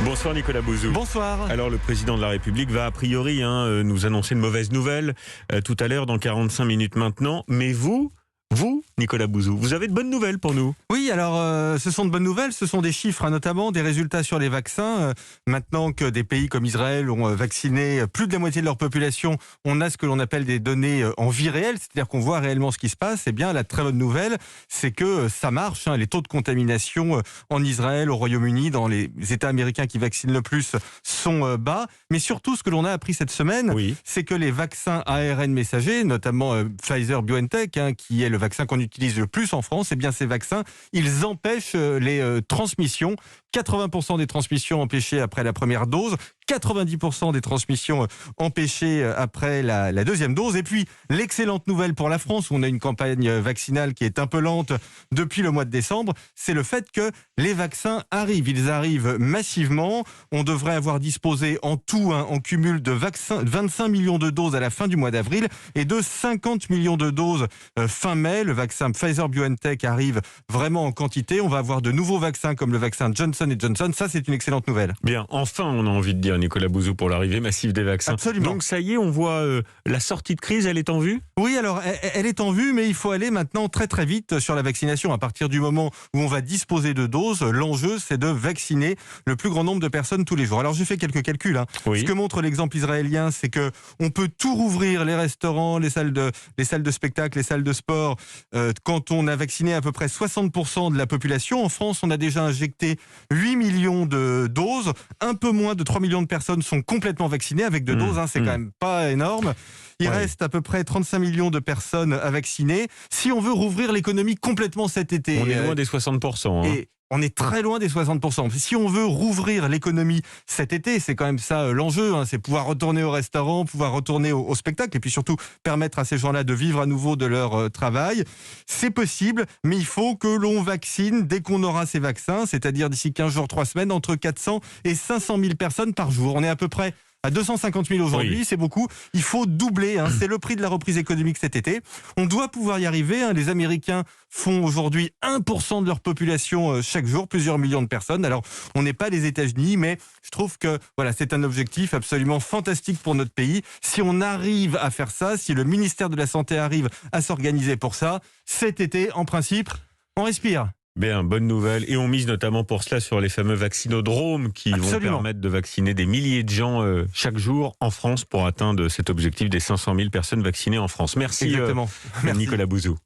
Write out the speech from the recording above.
Bonsoir Nicolas Bouzou. Bonsoir. Alors le président de la République va a priori nous annoncer une mauvaise nouvelle tout à l'heure dans 45 minutes maintenant. Mais vous, Nicolas Bouzou, vous avez de bonnes nouvelles pour nous? Oui, alors ce sont de bonnes nouvelles, ce sont des chiffres, notamment des résultats sur les vaccins. Maintenant que des pays comme Israël ont vacciné plus de la moitié de leur population, on a ce que l'on appelle des données en vie réelle, c'est-à-dire qu'on voit réellement ce qui se passe. Eh bien, la très bonne nouvelle, c'est que ça marche. Les taux de contamination en Israël, au Royaume-Uni, dans les États américains qui vaccinent le plus, sont bas. Mais surtout, ce que l'on a appris cette semaine, c'est que les vaccins ARN messagers, notamment Pfizer-BioNTech, qui est le vaccin qu'on utilise le plus en France, eh bien ces vaccins, ils empêchent les transmissions. 80% des transmissions empêchées après la première dose, 90% des transmissions empêchées après la deuxième dose. Et puis, l'excellente nouvelle pour la France, où on a une campagne vaccinale qui est un peu lente depuis le mois de décembre, c'est le fait que les vaccins arrivent. Ils arrivent massivement. On devrait avoir disposé en tout, en cumul, de 25 millions de doses à la fin du mois d'avril et de 50 millions de doses fin mai. Le vaccin Pfizer-BioNTech arrive vraiment en quantité. On va avoir de nouveaux vaccins comme le vaccin Johnson & Johnson. Ça, c'est une excellente nouvelle. Bien, enfin, on a envie de dire, Nicolas Bouzou, pour l'arrivée massive des vaccins. Absolument. Donc ça y est, on voit la sortie de crise, elle est en vue? Oui, alors elle est en vue, mais il faut aller maintenant très très vite sur la vaccination. À partir du moment où on va disposer de doses, l'enjeu c'est de vacciner le plus grand nombre de personnes tous les jours. Alors j'ai fait quelques calculs. Ce que montre l'exemple israélien, c'est que on peut tout rouvrir, les restaurants, les salles de spectacle, les salles de sport, quand on a vacciné à peu près 60% de la population. En France, on a déjà injecté 8 millions de doses. Un peu moins de 3 millions de personnes sont complètement vaccinées avec 2 doses. C'est quand même pas énorme. Il reste à peu près 35 millions de personnes à vacciner. Si on veut rouvrir l'économie complètement cet été... On est loin des 60%. Et on est très loin des 60%. Si on veut rouvrir l'économie cet été, c'est quand même ça l'enjeu. C'est pouvoir retourner au restaurant, pouvoir retourner au spectacle et puis surtout permettre à ces gens-là de vivre à nouveau de leur travail. C'est possible, mais il faut que l'on vaccine dès qu'on aura ces vaccins, c'est-à-dire d'ici 15 jours, 3 semaines, entre 400 et 500 000 personnes par jour. On est à peu près à 250 000 aujourd'hui, c'est beaucoup. Il faut doubler, c'est le prix de la reprise économique cet été. On doit pouvoir y arriver. Les Américains font aujourd'hui 1% de leur population chaque jour, plusieurs millions de personnes. Alors, on n'est pas les États-Unis, mais je trouve que c'est un objectif absolument fantastique pour notre pays. Si on arrive à faire ça, si le ministère de la Santé arrive à s'organiser pour ça, cet été, en principe, on respire. Bien, bonne nouvelle. Et on mise notamment pour cela sur les fameux vaccinodromes qui vont permettre de vacciner des milliers de gens chaque jour en France pour atteindre cet objectif des 500 000 personnes vaccinées en France. Merci, Exactement. Merci. Nicolas Bouzou.